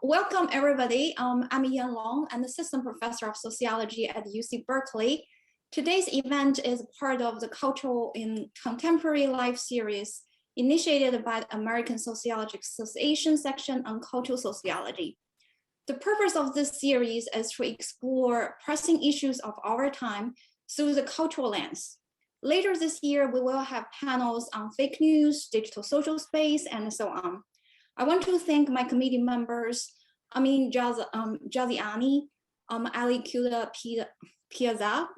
Welcome everybody. I'm Yan Long. I'm the assistant professor of sociology at UC Berkeley. Today's event is part of the Cultural in Contemporary Life series initiated by the American Sociologists Association section on cultural sociology. The purpose of this series is to explore pressing issues of our time through the cultural lens. Later this year, we will have panels on fake news, digital social space, and so on. I want to thank my committee members, Amin Jaziani, Ali Kuda Piazza,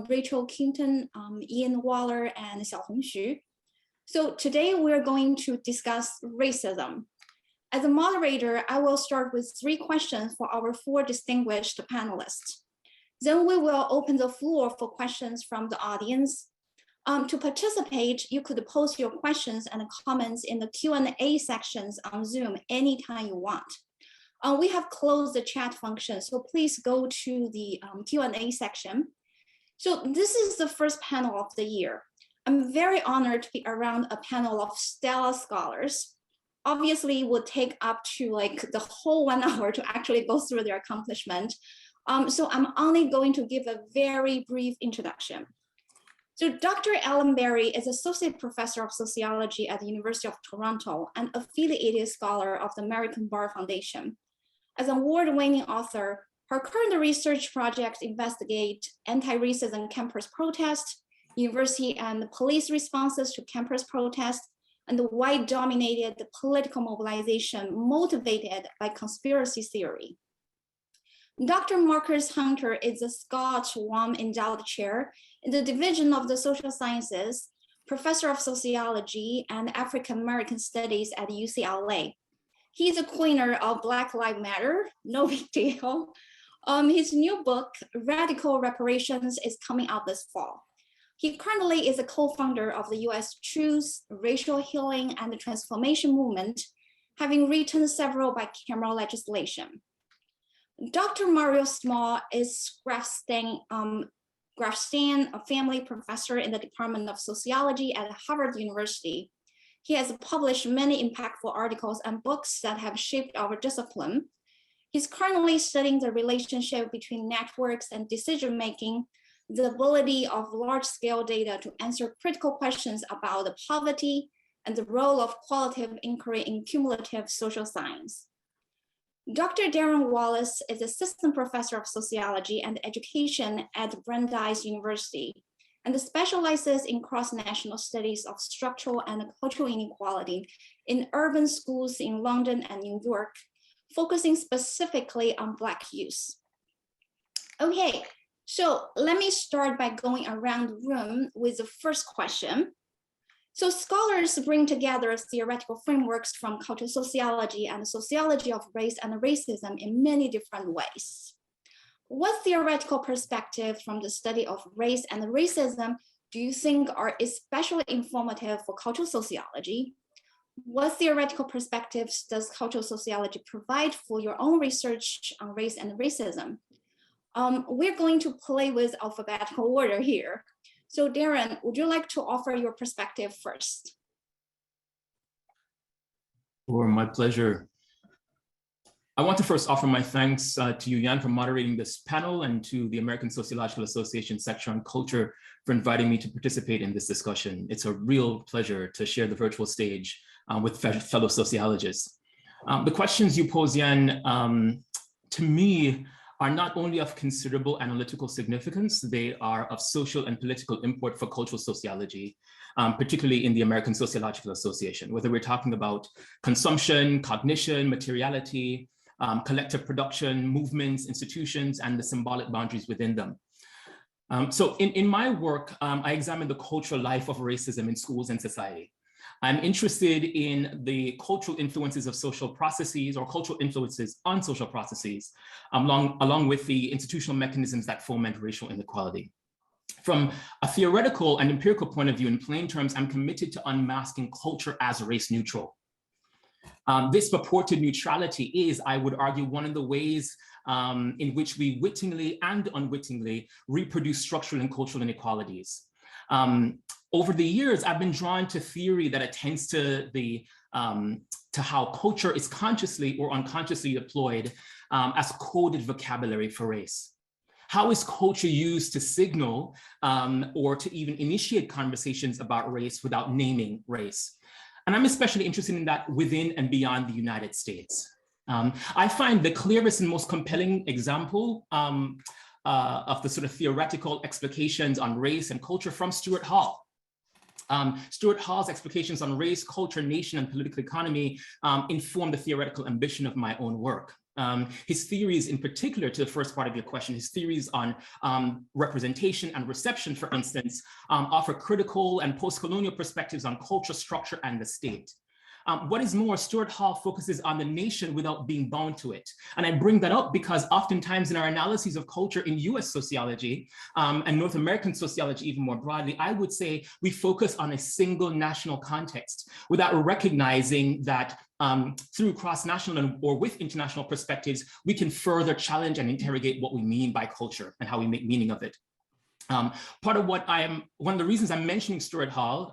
Rachel Kington, Ian Waller, and Xiaohong Xu. So today we're going to discuss racism. As a moderator, I will start with 3 questions for our 4 distinguished panelists. Then we will open the floor for questions from the audience. To participate, you could post your questions and comments in the Q&A sections on Zoom anytime you want. We have closed the chat function, so please go to the Q&A section. So this is the first panel of the year. I'm very honored to be around a panel of stellar scholars. Obviously, it would take up to like the whole 1 hour to actually go through their accomplishment. So I'm only going to give a very brief introduction. So Dr. Ellen Berrey is Associate Professor of Sociology at the University of Toronto and affiliated scholar of the American Bar Foundation. As an award-winning author, her current research projects investigate anti-racism campus protest, university and police responses to campus protest, and the white-dominated political mobilization motivated by conspiracy theory. Dr. Marcus Hunter is a Scott Wam Endowed Chair in the Division of the Social Sciences, Professor of Sociology and African American Studies at UCLA. He's a coiner of Black Lives Matter, no big deal. His new book, Radical Reparations, is coming out this fall. He currently is a co-founder of the US Truth, Racial Healing and Transformation Movement, having written several bicameral legislation. Dr. Mario Small is Grafstein, a family professor in the Department of Sociology at Harvard University. He has published many impactful articles and books that have shaped our discipline. He's currently studying the relationship between networks and decision-making, the ability of large-scale data to answer critical questions about the poverty, and the role of qualitative inquiry in cumulative social science. Dr. Derron Wallace is Assistant Professor of Sociology and Education at Brandeis University and specializes in cross-national studies of structural and cultural inequality in urban schools in London and New York, focusing specifically on Black youth. Okay, so let me start by going around the room with the first question. So scholars bring together theoretical frameworks from cultural sociology and sociology of race and racism in many different ways. What theoretical perspectives from the study of race and racism do you think are especially informative for cultural sociology? What theoretical perspectives does cultural sociology provide for your own research on race and racism? We're going to play with alphabetical order here. So Derron, would you like to offer your perspective first? Sure, my pleasure. I want to first offer my thanks to you, Yan, for moderating this panel and to the American Sociological Association section on culture for inviting me to participate in this discussion. It's a real pleasure to share the virtual stage with fellow sociologists. The questions you pose, Yan, to me, are not only of considerable analytical significance, they are of social and political import for cultural sociology, particularly in the American Sociological Association, whether we're talking about consumption, cognition, materiality, collective production, movements, institutions, and the symbolic boundaries within them. So in my work, I examine the cultural life of racism in schools and society. I'm interested in the cultural influences of social processes or cultural influences on social processes, along with the institutional mechanisms that foment racial inequality. From a theoretical and empirical point of view, in plain terms, I'm committed to unmasking culture as race neutral. This purported neutrality is, I would argue, one of the ways in which we wittingly and unwittingly reproduce structural and cultural inequalities. over the years, I've been drawn to theory that attends to how culture is consciously or unconsciously deployed as coded vocabulary for race. How is culture used to signal or to even initiate conversations about race without naming race? And I'm especially interested in that within and beyond the United States. I find the clearest and most compelling example of the sort of theoretical explications on race and culture from Stuart Hall. Stuart Hall's explications on race, culture, nation, and political economy inform the theoretical ambition of my own work. His theories, in particular, to the first part of your question, his theories on representation and reception, for instance, offer critical and post-colonial perspectives on culture, structure, and the state. What is more, Stuart Hall focuses on the nation without being bound to it. And I bring that up because oftentimes in our analyses of culture in US sociology and North American sociology even more broadly, I would say we focus on a single national context without recognizing that through cross-national or with international perspectives, we can further challenge and interrogate what we mean by culture and how we make meaning of it. One of the reasons I'm mentioning Stuart Hall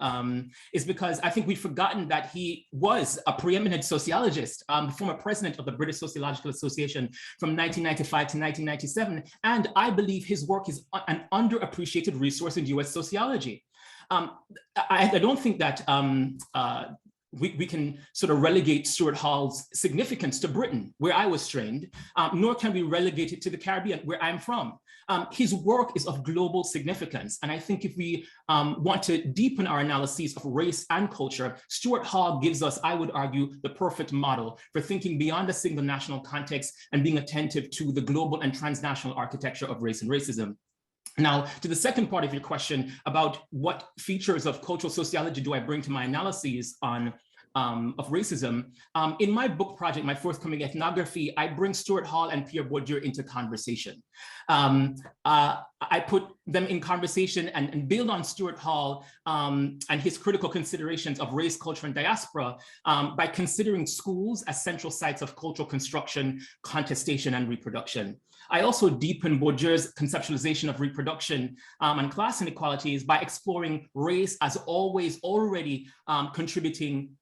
is because I think we've forgotten that he was a preeminent sociologist, former president of the British Sociological Association from 1995 to 1997. And I believe his work is an underappreciated resource in US sociology. I don't think that we can sort of relegate Stuart Hall's significance to Britain, where I was trained, nor can we relegate it to the Caribbean, where I'm from. His work is of global significance. And I think if we want to deepen our analyses of race and culture, Stuart Hall gives us, I would argue, the perfect model for thinking beyond a single national context and being attentive to the global and transnational architecture of race and racism. Now, to the second part of your question about what features of cultural sociology do I bring to my analyses of racism, in my book project, my forthcoming ethnography, I bring Stuart Hall and Pierre Bourdieu into conversation. I put them in conversation and build on Stuart Hall and his critical considerations of race, culture, and diaspora by considering schools as central sites of cultural construction, contestation, and reproduction. I also deepen Bourdieu's conceptualization of reproduction and class inequalities by exploring race as already contributing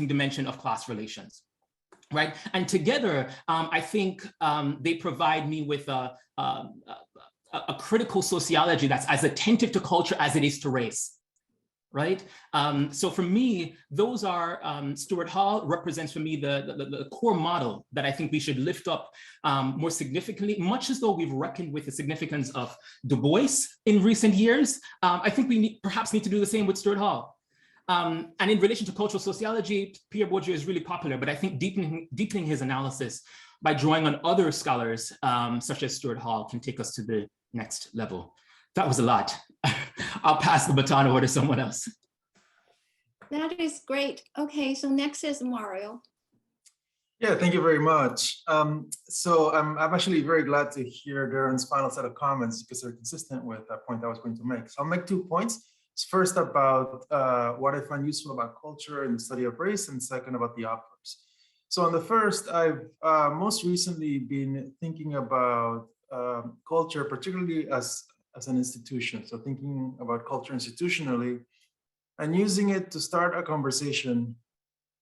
dimension of class relations, right? And together, I think they provide me with a critical sociology that's as attentive to culture as it is to race, right? So for me, those are, Stuart Hall represents for me the core model that I think we should lift up more significantly, much as though we've reckoned with the significance of Du Bois in recent years. I think we perhaps need to do the same with Stuart Hall. And in relation to cultural sociology, Pierre Bourdieu is really popular, but I think deepening his analysis by drawing on other scholars, such as Stuart Hall, can take us to the next level. That was a lot. I'll pass the baton over to someone else. That is great. Okay, so next is Mario. Yeah, thank you very much. So I'm actually very glad to hear Derron's final set of comments because they're consistent with that point I was going to make. So I'll make 2 points. First, about what I find useful about culture in the study of race, and second, about the authors. So on the first, I've most recently been thinking about culture, particularly as an institution. So thinking about culture institutionally and using it to start a conversation,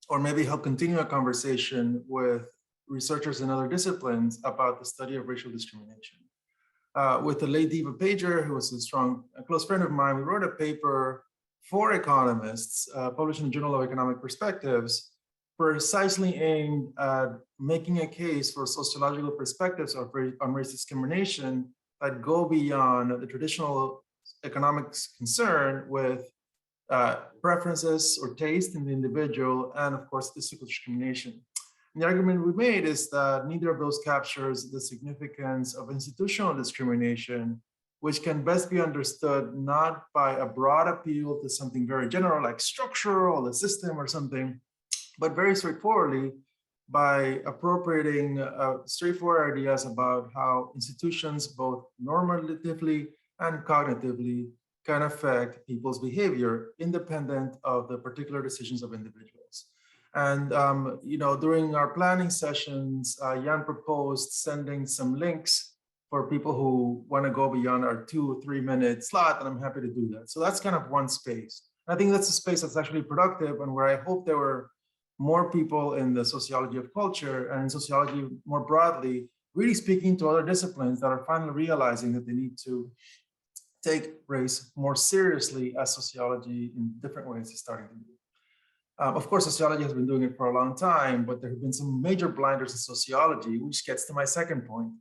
or maybe help continue a conversation with researchers in other disciplines about the study of racial discrimination. With the late Diva Pager, who was a close friend of mine, we wrote a paper for economists published in the Journal of Economic Perspectives, precisely aimed at making a case for sociological perspectives on race discrimination that go beyond the traditional economics concern with preferences or taste in the individual, and of course, statistical discrimination. And the argument we made is that neither of those captures the significance of institutional discrimination, which can best be understood not by a broad appeal to something very general like structural, the system or something, but very straightforwardly by appropriating straightforward ideas about how institutions, both normatively and cognitively, can affect people's behavior independent of the particular decisions of individuals. And during our planning sessions, Jan proposed sending some links for people who want to go beyond our 2 or 3 minute slot, and I'm happy to do that. So that's kind of one space. I think that's a space that's actually productive and where I hope there were more people in the sociology of culture and in sociology more broadly, really speaking to other disciplines that are finally realizing that they need to take race more seriously as sociology in different ways is starting to do. Of course, sociology has been doing it for a long time, but there have been some major blinders in sociology, which gets to my second point.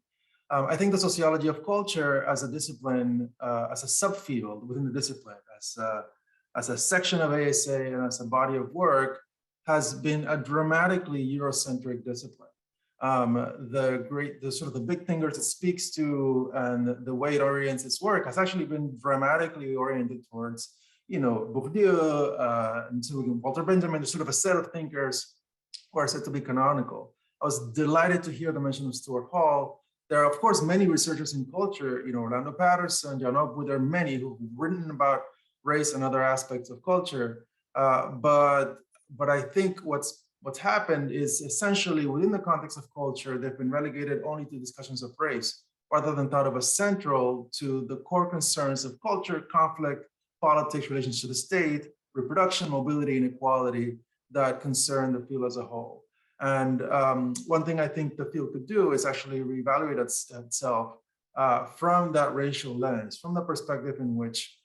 I think the sociology of culture as a discipline, as a subfield within the discipline, as a section of ASA and as a body of work, has been a dramatically Eurocentric discipline. The sort of the big thinkers it speaks to and the way it orients its work has actually been dramatically oriented towards, Bourdieu, and so Walter Benjamin, sort of a set of thinkers who are said to be canonical. I was delighted to hear the mention of Stuart Hall. There are, of course, many researchers in culture, Orlando Patterson, John Oakwood, there are many who've written about race and other aspects of culture. But I think what's happened is essentially within the context of culture, they've been relegated only to discussions of race, rather than thought of as central to the core concerns of culture, conflict, politics, relations to the state, reproduction, mobility, inequality that concern the field as a whole. And one thing I think the field could do is actually reevaluate itself from that racial lens, from the perspective in which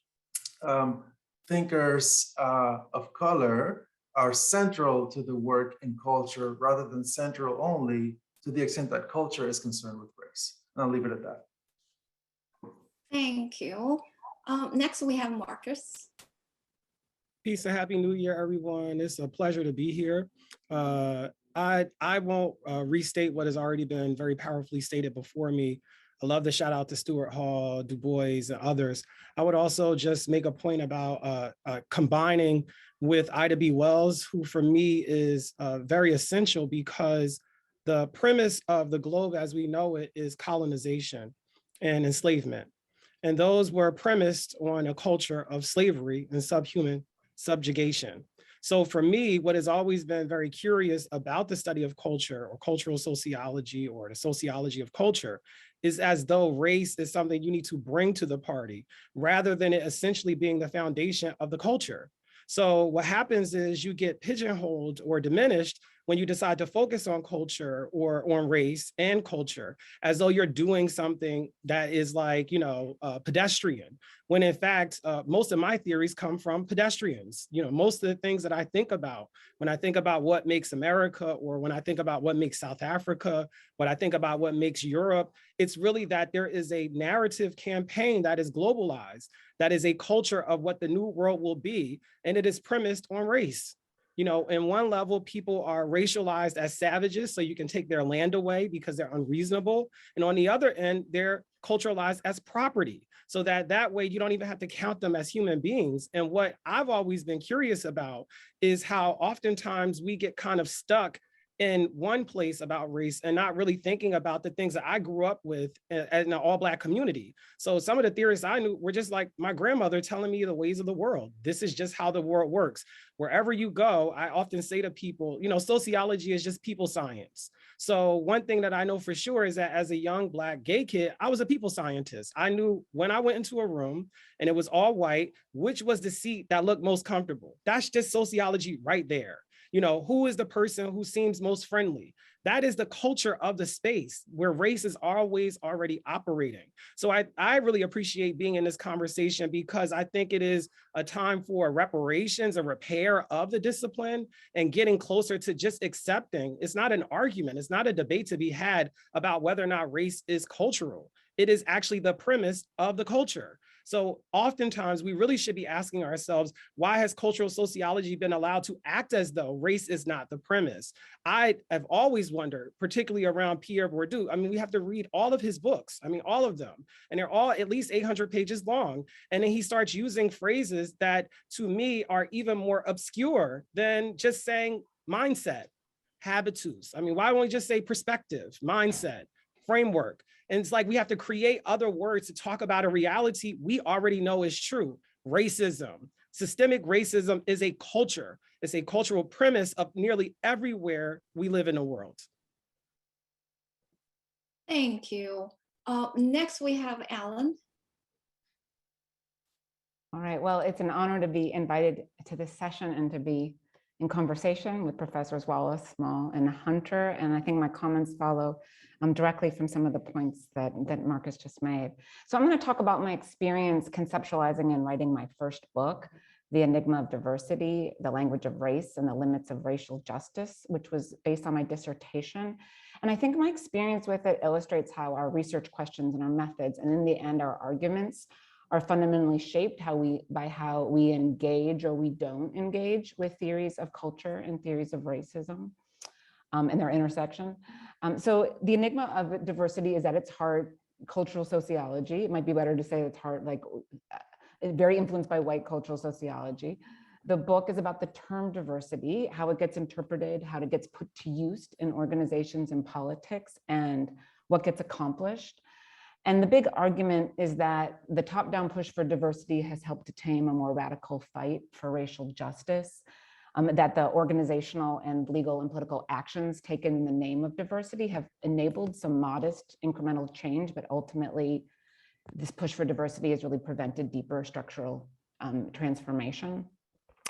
thinkers of color are central to the work in culture rather than central only to the extent that culture is concerned with race. And I'll leave it at that. Thank you. Next, we have Marcus. Peace and Happy New Year, everyone. It's a pleasure to be here. I won't restate what has already been very powerfully stated before me. I love the shout out to Stuart Hall, Du Bois, and others. I would also just make a point about combining with Ida B. Wells, who for me is very essential because the premise of the globe as we know it is colonization and enslavement. And those were premised on a culture of slavery and subhuman subjugation. So for me, what has always been very curious about the study of culture or cultural sociology or the sociology of culture is as though race is something you need to bring to the party rather than it essentially being the foundation of the culture. So what happens is you get pigeonholed or diminished when you decide to focus on culture or on race and culture, as though you're doing something that is like, pedestrian, when in fact, most of my theories come from pedestrians. Most of the things that I think about when I think about what makes America, or when I think about what makes South Africa, when I think about what makes Europe, it's really that there is a narrative campaign that is globalized, that is a culture of what the new world will be, and it is premised on race. In one level, people are racialized as savages, so you can take their land away because they're unreasonable. And on the other end, they're culturalized as property, so that way you don't even have to count them as human beings. And what I've always been curious about is how oftentimes we get kind of stuck in one place about race and not really thinking about the things that I grew up with in an all Black community. So some of the theorists I knew were just like my grandmother telling me the ways of the world. This is just how the world works. Wherever you go, I often say to people, sociology is just people science. So one thing that I know for sure is that as a young Black gay kid, I was a people scientist. I knew when I went into a room and it was all white, which was the seat that looked most comfortable. That's just sociology right there. Who is the person who seems most friendly? That is the culture of the space where race is always already operating. So I really appreciate being in this conversation because I think it is a time for reparations, a repair of the discipline, and getting closer to just accepting. It's not an argument. It's not a debate to be had about whether or not race is cultural. It is actually the premise of the culture. So oftentimes we really should be asking ourselves, why has cultural sociology been allowed to act as though race is not the premise? I have always wondered, particularly around Pierre Bourdieu. We have to read all of his books. All of them. And they're all at least 800 pages long. And then he starts using phrases that to me are even more obscure than just saying mindset, habitus. Why don't we just say perspective, mindset, framework? And it's like we have to create other words to talk about a reality we already know is true. Racism, systemic racism is a culture. It's a cultural premise of nearly everywhere we live in the world. Thank you. Next, we have Alan. All right, well, it's an honor to be invited to this session and to be in conversation with Professors Wallace, Small, and Hunter. And I think my comments follow directly from some of the points that Marcus just made. So I'm going to talk about my experience conceptualizing and writing my first book, The Enigma of Diversity, The Language of Race and the Limits of Racial Justice, which was based on my dissertation. And I think my experience with it illustrates how our research questions and our methods, and in the end, our arguments, are fundamentally shaped by how we engage or we don't engage with theories of culture and theories of racism and their intersection. So the enigma of diversity is at its heart cultural sociology. It might be better to say its heart, like very influenced by white cultural sociology. The book is about the term diversity, how it gets interpreted, how it gets put to use in organizations and politics, and what gets accomplished. And the big argument is that the top-down push for diversity has helped to tame a more radical fight for racial justice, that the organizational and legal and political actions taken in the name of diversity have enabled some modest incremental change, but ultimately this push for diversity has really prevented deeper structural transformation.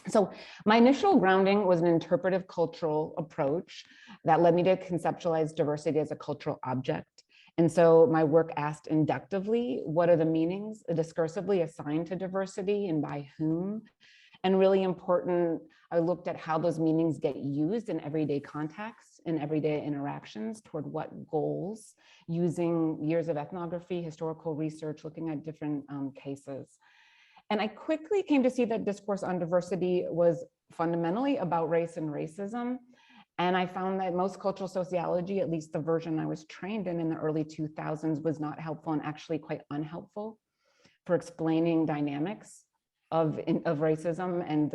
So my initial grounding was an interpretive cultural approach that led me to conceptualize diversity as a cultural object. And so my work asked inductively, what are the meanings discursively assigned to diversity and by whom? And really important, I looked at how those meanings get used in everyday contexts, in everyday interactions toward what goals, using years of ethnography, historical research, looking at different cases. And I quickly came to see that discourse on diversity was fundamentally about race and racism. And I found that most cultural sociology, at least the version I was trained in the early 2000s, was not helpful and actually quite unhelpful for explaining dynamics of racism and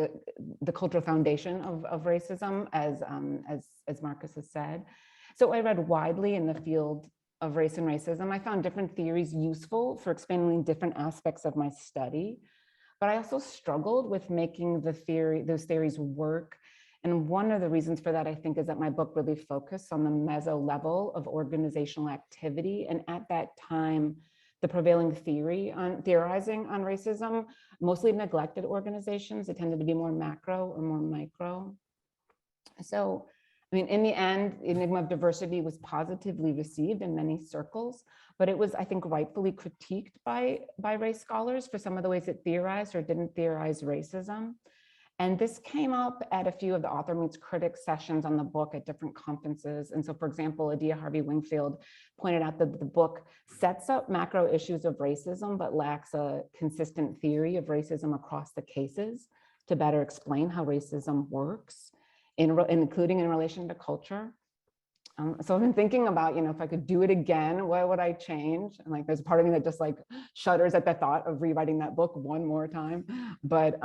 the cultural foundation of racism, as Marcus has said. So I read widely in the field of race and racism. I found different theories useful for explaining different aspects of my study, but I also struggled with making those theories work. And one of the reasons for that, I think, is that my book really focused on the meso level of organizational activity. And at that time, the prevailing theorizing on racism mostly neglected organizations. It tended to be more macro or more micro. So, I mean, in the end, the enigma of diversity was positively received in many circles, but it was, I think, rightfully critiqued by race scholars for some of the ways it theorized or didn't theorize racism. And this came up at a few of the author meets critics sessions on the book at different conferences. And so, for example, Adia Harvey-Wingfield pointed out that the book sets up macro issues of racism, but lacks a consistent theory of racism across the cases to better explain how racism works, including in relation to culture. So I've been thinking about, if I could do it again, what would I change? And like, there's a part of me that just like shudders at the thought of rewriting that book one more time. But,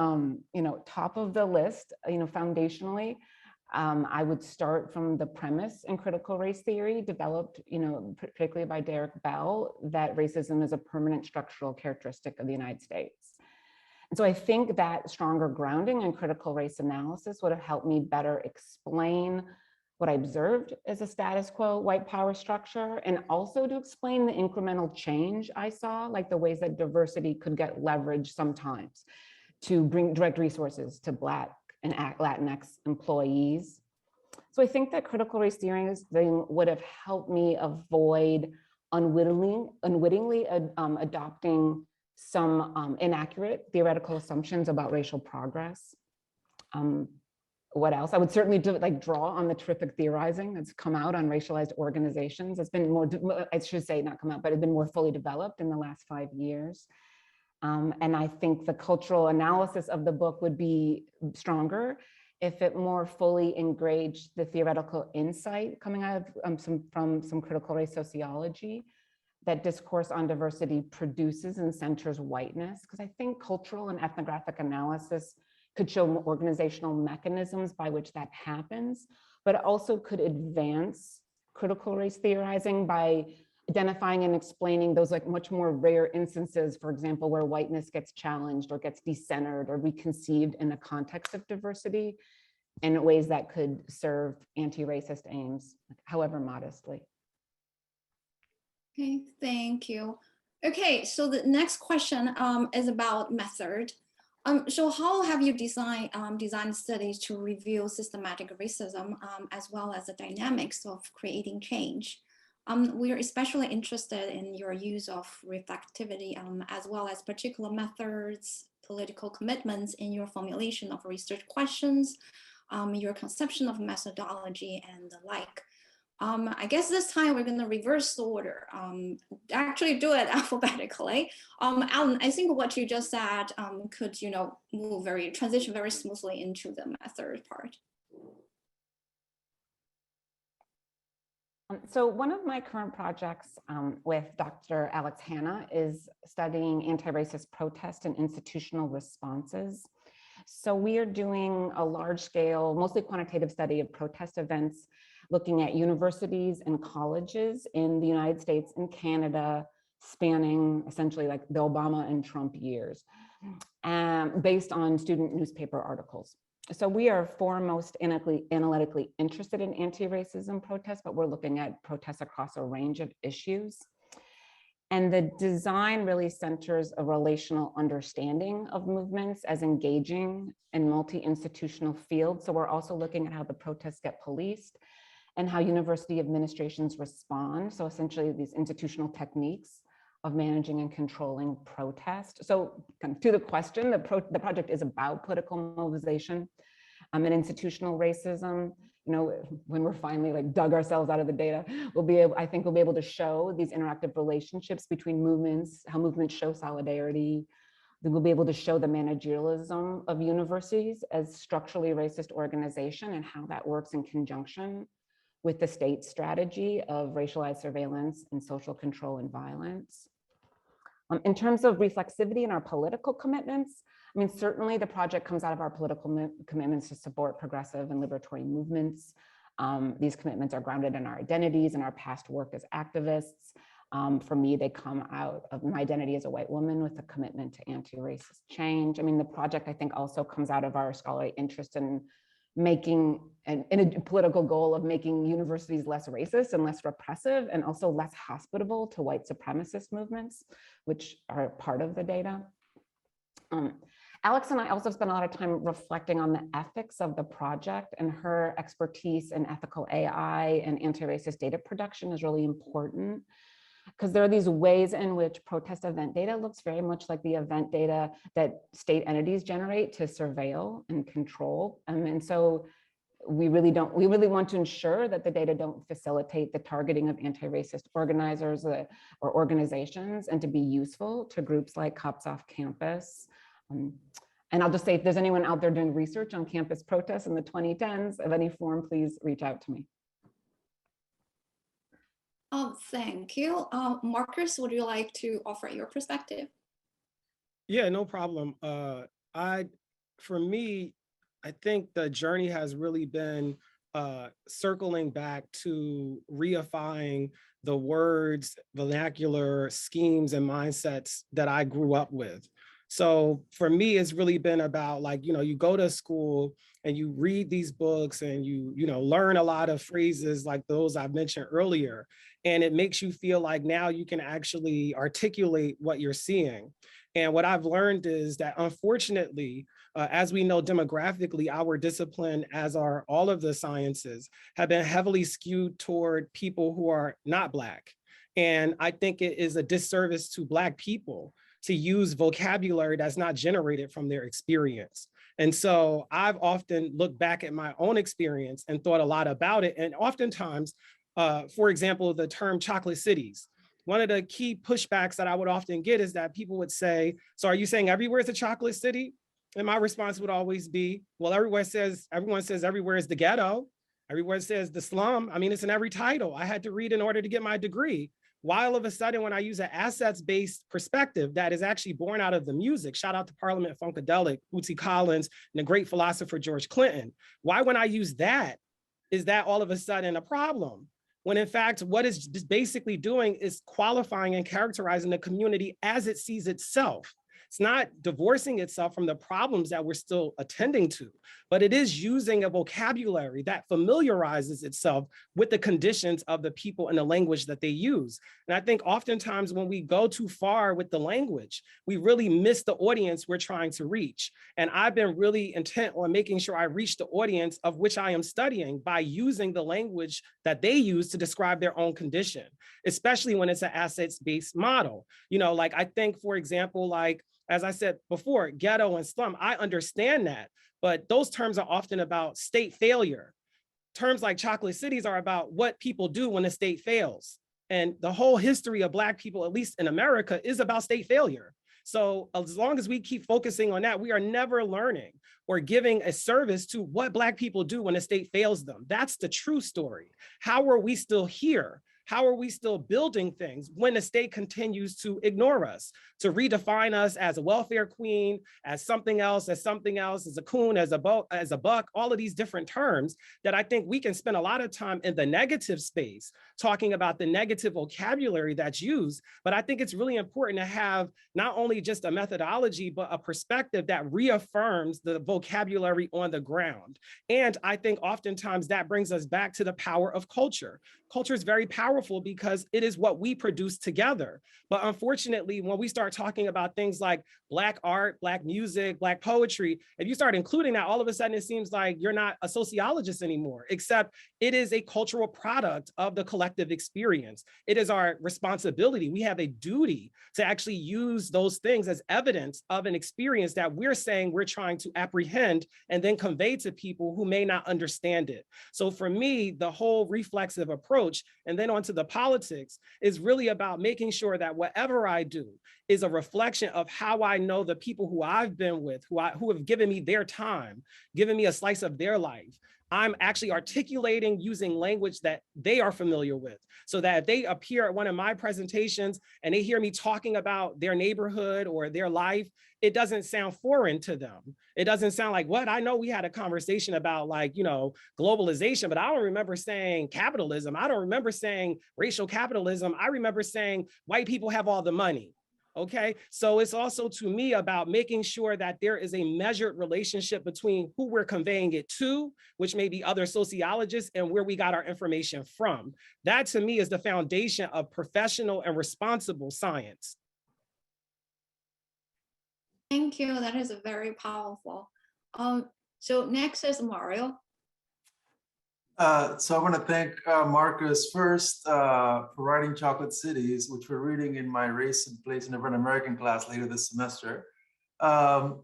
top of the list, foundationally, I would start from the premise in critical race theory developed, particularly by Derek Bell, that racism is a permanent structural characteristic of the United States. And so I think that stronger grounding in critical race analysis would have helped me better explain what I observed as a status quo white power structure, and also to explain the incremental change I saw, like the ways that diversity could get leveraged sometimes to bring direct resources to Black and Latinx employees. So I think that critical race theory would have helped me avoid unwittingly adopting some inaccurate theoretical assumptions about racial progress. What else? I would certainly draw on the terrific theorizing that's come out on racialized organizations. It's been more, I should say not come out, but it's been more fully developed in the last 5 years. And I think the cultural analysis of the book would be stronger if it more fully engaged the theoretical insight coming out of from some critical race sociology that discourse on diversity produces and centers whiteness. Because I think cultural and ethnographic analysis could show organizational mechanisms by which that happens, but it also could advance critical race theorizing by identifying and explaining those like much more rare instances, for example, where whiteness gets challenged or gets decentered or reconceived in the context of diversity in ways that could serve anti-racist aims, however modestly. Okay, thank you. Okay, so the next question is about method. So how have you designed studies to review systematic racism as well as the dynamics of creating change? We are especially interested in your use of reflectivity as well as particular methods, political commitments in your formulation of research questions, your conception of methodology and the like. I guess this time we're going to reverse the order, actually do it alphabetically. Alan, I think what you just said could, transition very smoothly into the method part. So one of my current projects with Dr. Alex Hanna is studying anti-racist protest and institutional responses. So we are doing a large scale, mostly quantitative study of protest events, looking at universities and colleges in the United States and Canada, spanning essentially like the Obama and Trump years, based on student newspaper articles. So we are foremost analytically interested in anti-racism protests, but we're looking at protests across a range of issues. And the design really centers a relational understanding of movements as engaging in multi-institutional fields. So we're also looking at how the protests get policed and how university administrations respond. So essentially these institutional techniques of managing and controlling protest. So kind of to the question, the project is about political mobilization and institutional racism. When we're finally like dug ourselves out of the data, I think we'll be able to show these interactive relationships between movements, how movements show solidarity. Then we'll be able to show the managerialism of universities as structurally racist organization and how that works in conjunction with the state strategy of racialized surveillance and social control and violence. In terms of reflexivity in our political commitments, I mean, certainly the project comes out of our political commitments to support progressive and liberatory movements. These commitments are grounded in our identities and our past work as activists. For me, they come out of my identity as a white woman with a commitment to anti-racist change. I mean, the project, I think, also comes out of our scholarly interest in making, in a political goal of making universities less racist and less repressive and also less hospitable to white supremacist movements, which are part of the data. Alex and I also spent a lot of time reflecting on the ethics of the project, and her expertise in ethical AI and anti-racist data production is really important, because there are these ways in which protest event data looks very much like the event data that state entities generate to surveil and control. And so we really want to ensure that the data don't facilitate the targeting of anti-racist organizers or organizations, and to be useful to groups like Cops Off Campus. And I'll just say, if there's anyone out there doing research on campus protests in the 2010s of any form, please reach out to me. Thank you. Marcus, would you like to offer your perspective? Yeah, no problem. For me, I think the journey has really been circling back to reifying the words, vernacular, schemes, and mindsets that I grew up with. So for me, it's really been about, like, you go to school and you read these books and you learn a lot of phrases like those I've mentioned earlier. And it makes you feel like now you can actually articulate what you're seeing. And what I've learned is that, unfortunately, as we know demographically, our discipline, as are all of the sciences, have been heavily skewed toward people who are not Black. And I think it is a disservice to Black people to use vocabulary that's not generated from their experience. And so I've often looked back at my own experience and thought a lot about it. And oftentimes, for example, the term chocolate cities, one of the key pushbacks that I would often get is that people would say, so are you saying everywhere is a chocolate city? And my response would always be, well, everyone says everywhere is the ghetto. Everywhere says the slum. I mean, it's in every title I had to read in order to get my degree. Why all of a sudden, when I use an assets-based perspective that is actually born out of the music, shout out to Parliament Funkadelic, Bootsy Collins, and the great philosopher George Clinton, why when I use that, is that all of a sudden a problem? When in fact, what it's just basically doing is qualifying and characterizing the community as it sees itself. It's not divorcing itself from the problems that we're still attending to, but it is using a vocabulary that familiarizes itself with the conditions of the people and the language that they use. And I think oftentimes when we go too far with the language, we really miss the audience we're trying to reach. And I've been really intent on making sure I reach the audience of which I am studying by using the language that they use to describe their own condition, especially when it's an assets-based model. Like I think, for example, like, as I said before, ghetto and slum, I understand that, but those terms are often about state failure. Terms like chocolate cities are about what people do when the state fails. And the whole history of Black people, at least in America, is about state failure. So as long as we keep focusing on that, we are never learning or giving a service to what Black people do when the state fails them. That's the true story. How are we still here? How are we still building things when the state continues to ignore us, to redefine us as a welfare queen, as something else, as a coon, as a buck, all of these different terms that I think we can spend a lot of time in the negative space talking about the negative vocabulary that's used. But I think it's really important to have not only just a methodology, but a perspective that reaffirms the vocabulary on the ground. And I think oftentimes that brings us back to the power of culture. Culture is very powerful because it is what we produce together. But unfortunately, when we start talking about things like Black art, Black music, Black poetry, if you start including that, all of a sudden it seems like you're not a sociologist anymore, except it is a cultural product of the collective experience. It is our responsibility. We have a duty to actually use those things as evidence of an experience that we're saying we're trying to apprehend and then convey to people who may not understand it. So for me, the whole reflexive approach, and then onto the politics, is really about making sure that whatever I do is a reflection of how I know the people who I've been with, who have given me their time, given me a slice of their life. I'm actually articulating using language that they are familiar with, so that if they appear at one of my presentations and they hear me talking about their neighborhood or their life, it doesn't sound foreign to them. It doesn't sound like, what? I know we had a conversation about, like, globalization, but I don't remember saying capitalism. I don't remember saying racial capitalism. I remember saying white people have all the money. Okay, so it's also to me about making sure that there is a measured relationship between who we're conveying it to, which may be other sociologists, and where we got our information from. That to me is the foundation of professional and responsible science. Thank you. That is very powerful. So next is Mario. So I want to thank Marcus first for writing Chocolate Cities, which we're reading in my Race and Place in Urban American class later this semester.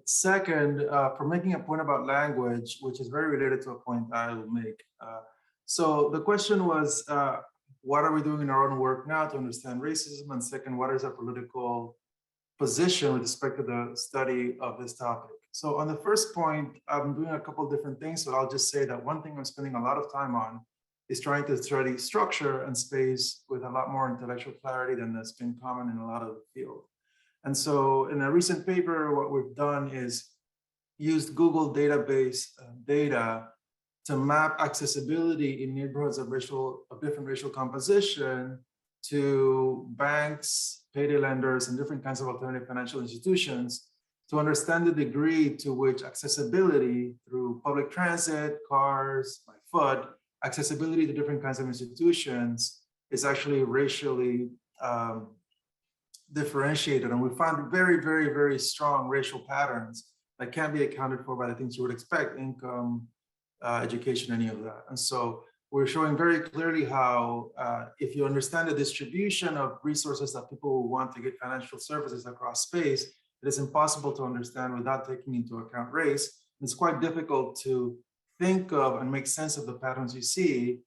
Second, for making a point about language, which is very related to a point I will make. So the question was, what are we doing in our own work now to understand racism? And second, what is our political position with respect to the study of this topic? So on the first point, I'm doing a couple of different things, but I'll just say that one thing I'm spending a lot of time on is trying to study structure and space with a lot more intellectual clarity than that's been common in a lot of the field. And so in a recent paper, what we've done is used Google database data to map accessibility in neighborhoods of different racial composition to banks, payday lenders, and different kinds of alternative financial institutions to understand the degree to which accessibility through public transit, cars, by foot, accessibility to different kinds of institutions is actually racially differentiated. And we found very, very, very strong racial patterns that can't be accounted for by the things you would expect, income, education, any of that. And so we're showing very clearly how if you understand the distribution of resources that people will want to get financial services across space, it is impossible to understand without taking into account race. It's quite difficult to think of and make sense of the patterns you see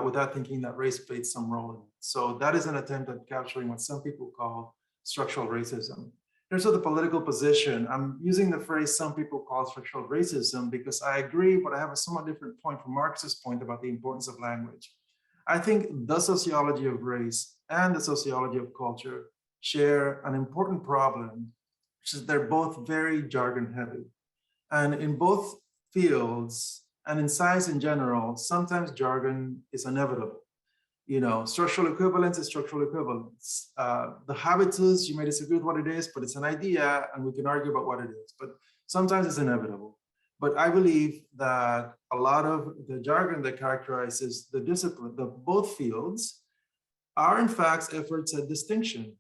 without thinking that race played some role in it. So that is an attempt at capturing what some people call structural racism. Here's the political position. I'm using the phrase some people call structural racism because I agree, but I have a somewhat different point from Marx's point about the importance of language. I think the sociology of race and the sociology of culture share an important problem, which is they're both very jargon heavy. And in both fields and in science in general, sometimes jargon is inevitable. structural equivalence is structural equivalence. The habitus, you may disagree with what it is, but it's an idea and we can argue about what it is, but sometimes it's inevitable. But I believe that a lot of the jargon that characterizes the discipline, both fields, are in fact efforts at distinction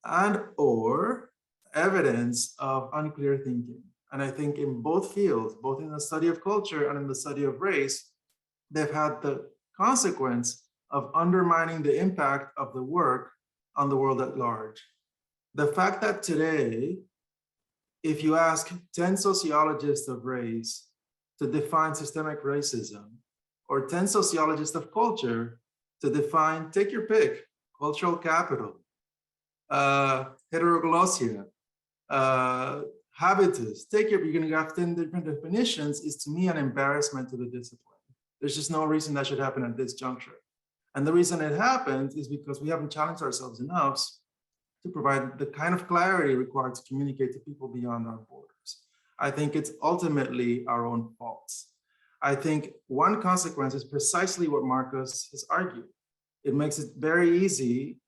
and or evidence of unclear thinking. And I think in both fields, both in the study of culture and in the study of race, they've had the consequence of undermining the impact of the work on the world at large. The fact that today, if you ask 10 sociologists of race to define systemic racism, or 10 sociologists of culture to define, take your pick, cultural capital, heteroglossia, habitus, you're gonna have 10 different definitions, is to me an embarrassment to the discipline. There's just no reason that should happen at this juncture. And the reason it happens is because we haven't challenged ourselves enough to provide the kind of clarity required to communicate to people beyond our borders. I think it's ultimately our own faults. I think one consequence is precisely what Marcus has argued. It makes it very easy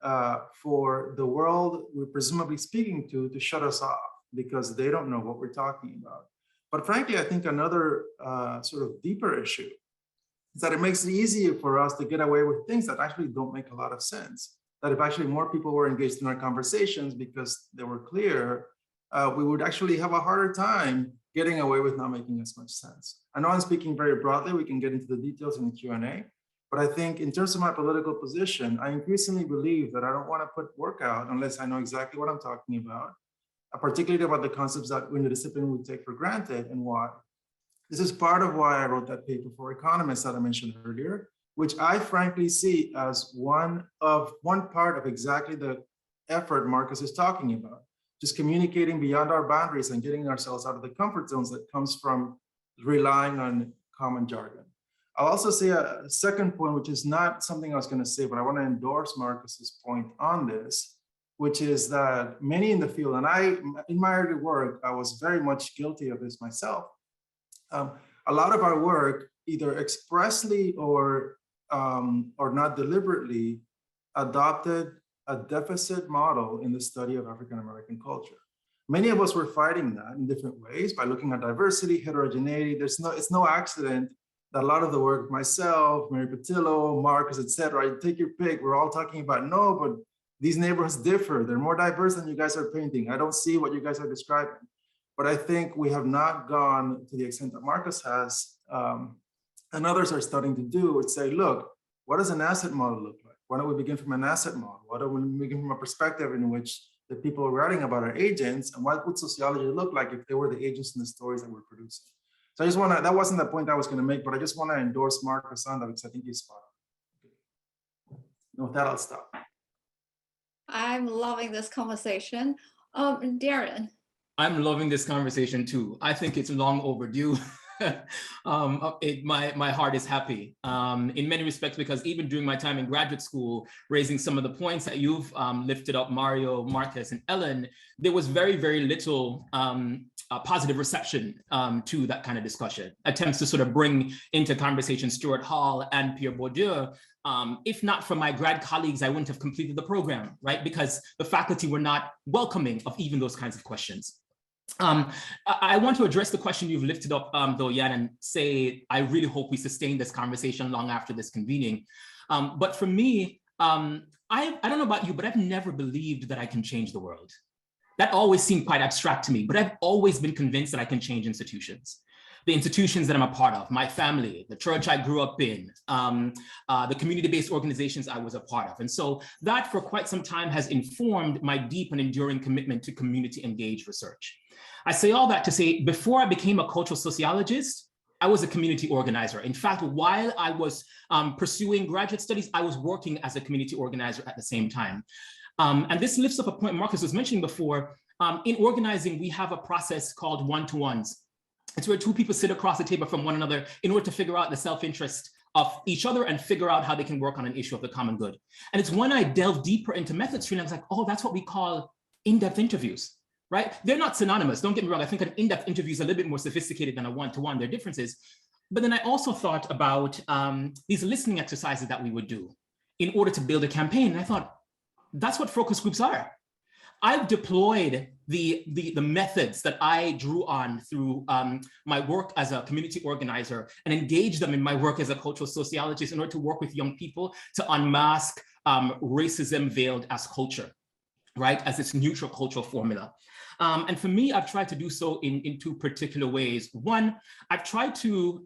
for the world we're presumably speaking to shut us off because they don't know what we're talking about. But frankly, I think another sort of deeper issue is that it makes it easier for us to get away with things that actually don't make a lot of sense. That if actually more people were engaged in our conversations because they were clear, we would actually have a harder time getting away with not making as much sense. I know I'm speaking very broadly, we can get into the details in the Q&A, but I think in terms of my political position, I increasingly believe that I don't want to put work out unless I know exactly what I'm talking about, particularly about the concepts that in the discipline we take for granted and why. This is part of why I wrote that paper for economists that I mentioned earlier, which I frankly see as one part of exactly the effort Marcus is talking about, just communicating beyond our boundaries and getting ourselves out of the comfort zones that comes from relying on common jargon. I'll also say a second point, which is not something I was going to say, but I want to endorse Marcus's point on this, which is that many in the field, and in my early work, I was very much guilty of this myself. A lot of our work, either expressly or not deliberately, adopted a deficit model in the study of African-American culture. Many of us were fighting that in different ways by looking at diversity, heterogeneity. It's no accident that a lot of the work, myself, Mary Patillo, Marcus, et cetera, take your pick, we're all talking about, no, but these neighborhoods differ. They're more diverse than you guys are painting. I don't see what you guys are describing. But I think we have not gone to the extent that Marcus has, and others are starting to do, would say, look, what does an asset model look like? Why don't we begin from an asset model? Why don't we begin from a perspective in which the people are writing about are agents, and what would sociology look like if they were the agents in the stories that we're producing? So I just want to, that wasn't the point I was going to make, but I just want to endorse Marcus on that because I think he's spot on. And with that, I'll stop. I'm loving this conversation. Derron. I'm loving this conversation too. I think it's long overdue. My heart is happy in many respects, because even during my time in graduate school, raising some of the points that you've lifted up, Mario, Marcus, and Ellen, there was very, very little positive reception to that kind of discussion. Attempts to sort of bring into conversation Stuart Hall and Pierre Bourdieu. If not for my grad colleagues, I wouldn't have completed the program, right? Because the faculty were not welcoming of even those kinds of questions. I want to address the question you've lifted up, though, Jan, and say, I really hope we sustain this conversation long after this convening. But for me, I don't know about you, but I've never believed that I can change the world. That always seemed quite abstract to me, but I've always been convinced that I can change institutions. The institutions that I'm a part of, my family, the church I grew up in, the community-based organizations I was a part of. And so that for quite some time has informed my deep and enduring commitment to community-engaged research. I say all that to say, before I became a cultural sociologist, I was a community organizer. In fact, while I was pursuing graduate studies, I was working as a community organizer at the same time. And this lifts up a point Marcus was mentioning before. In organizing, we have a process called one-to-ones. It's where two people sit across the table from one another in order to figure out the self-interest of each other and figure out how they can work on an issue of the common good. And it's when I delve deeper into method stream, I was like, oh, that's what we call in-depth interviews, right? They're not synonymous. Don't get me wrong. I think an in-depth interview is a little bit more sophisticated than a one-to-one. There are differences. But then I also thought about these listening exercises that we would do. in order to build a campaign. And I thought, that's what focus groups are. I've deployed the methods that I drew on through my work as a community organizer and engage them in my work as a cultural sociologist in order to work with young people to unmask racism veiled as culture, right? As this neutral cultural formula. And for me, I've tried to do so in two particular ways. One, I've tried to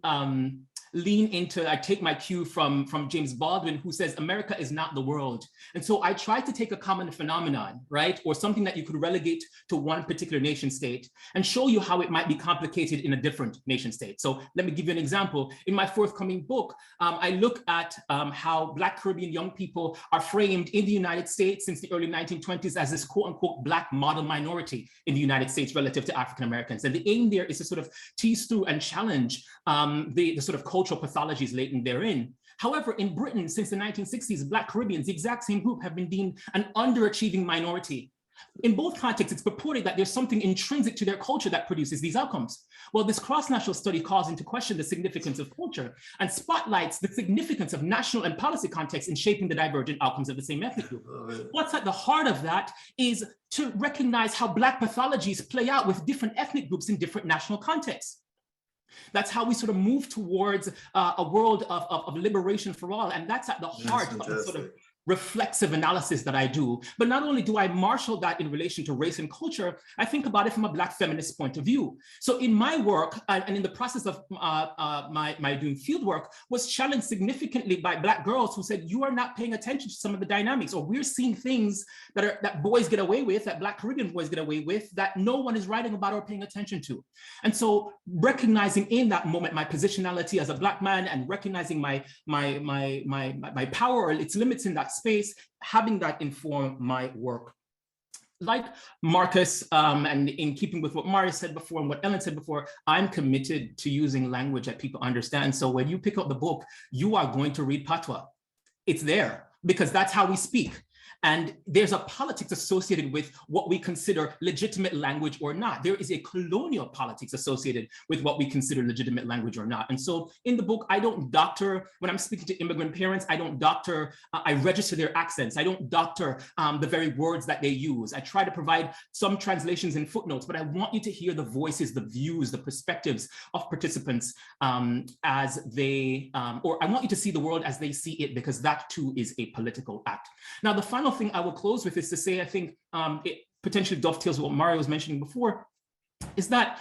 lean into, I take my cue from James Baldwin, who says, America is not the world. And so I try to take a common phenomenon, right? Or something that you could relegate to one particular nation state and show you how it might be complicated in a different nation state. So let me give you an example. In my forthcoming book, I look at how Black Caribbean young people are framed in the United States since the early 1920s as this quote unquote Black model minority in the United States relative to African Americans. And the aim there is to sort of tease through and challenge the sort of cultural pathologies latent therein. However, in Britain, since the 1960s, Black Caribbeans, the exact same group, have been deemed an underachieving minority. In both contexts, it's purported that there's something intrinsic to their culture that produces these outcomes. Well, this cross-national study calls into question the significance of culture and spotlights the significance of national and policy context in shaping the divergent outcomes of the same ethnic group. What's at the heart of that is to recognize how Black pathologies play out with different ethnic groups in different national contexts. That's how we sort of move towards a world of liberation for all. And that's at the heart of the sort of reflexive analysis that I do. But not only do I marshal that in relation to race and culture, I think about it from a Black feminist point of view. So in my work and in the process of my doing field work was challenged significantly by Black girls who said, you are not paying attention to some of the dynamics, or we're seeing things that boys get away with, that Black Caribbean boys get away with, that no one is writing about or paying attention to. And so recognizing in that moment my positionality as a Black man and recognizing my power or its limits in that space, having that inform my work. Like Marcus, and in keeping with what Mario said before and what Ellen said before, I'm committed to using language that people understand. So when you pick up the book, you are going to read patois. It's there because that's how we speak. And there's a politics associated with what we consider legitimate language or not. There is a colonial politics associated with what we consider legitimate language or not. And so in the book, I don't doctor, when I'm speaking to immigrant parents, I don't doctor, I register their accents. I don't doctor the very words that they use. I try to provide some translations and footnotes, but I want you to hear the voices, the views, the perspectives of participants as they, or I want you to see the world as they see it, because that too is a political act. Now, the final thing I will close with is to say, I think it potentially dovetails with what Mario was mentioning before, is that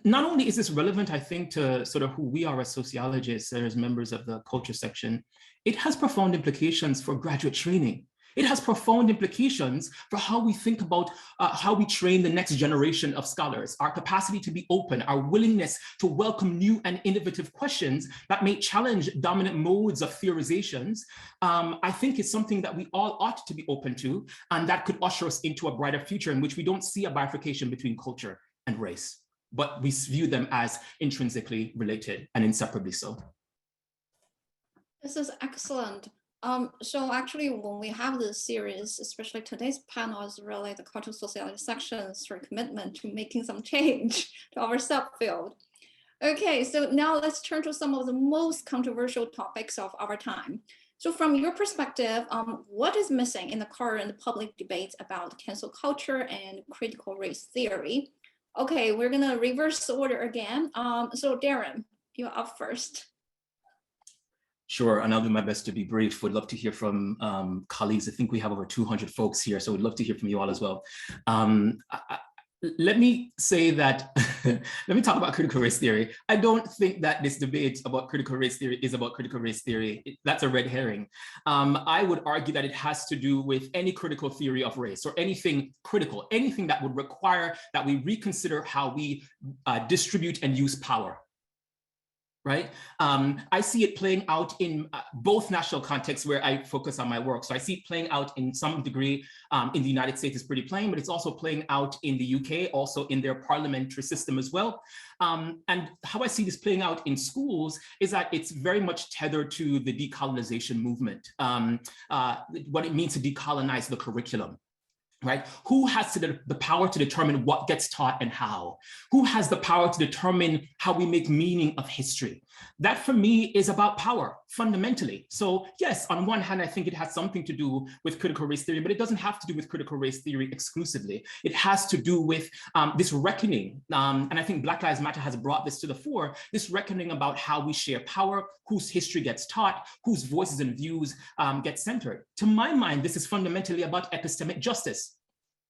not only is this relevant, I think, to sort of who we are as sociologists, as members of the culture section, it has profound implications for graduate training. It has profound implications for how we think about how we train the next generation of scholars, our capacity to be open, our willingness to welcome new and innovative questions that may challenge dominant modes of theorizations. I think is something that we all ought to be open to, and that could usher us into a brighter future in which we don't see a bifurcation between culture and race, but we view them as intrinsically related and inseparably so. This is excellent. So actually, when we have this series, especially today's panel is really the cultural sociology section's sort of commitment to making some change to our subfield. Okay, so now let's turn to some of the most controversial topics of our time. So from your perspective, what is missing in the current public debates about cancel culture and critical race theory? Okay, we're gonna reverse the order again. So Derron, you're up first. Sure, and I'll do my best to be brief. Would love to hear from colleagues. I think we have over 200 folks here, so we'd love to hear from you all as well. Let me say that, let me talk about critical race theory. I don't think that this debate about critical race theory is about critical race theory. That's a red herring. I would argue that it has to do with any critical theory of race or anything critical, anything that would require that we reconsider how we distribute and use power. Right? I see it playing out in both national contexts where I focus on my work. So I see it playing out in some degree in the United States is pretty plain, but it's also playing out in the UK, also in their parliamentary system as well. And how I see this playing out in schools is that it's very much tethered to the decolonization movement, what it means to decolonize the curriculum. right? Who has the power to determine what gets taught and how? Who has the power to determine how we make meaning of history? That for me is about power, fundamentally. So yes, on one hand, I think it has something to do with critical race theory, but it doesn't have to do with critical race theory exclusively. It has to do with this reckoning, and I think Black Lives Matter has brought this to the fore, this reckoning about how we share power, whose history gets taught, whose voices and views get centered. To my mind, this is fundamentally about epistemic justice,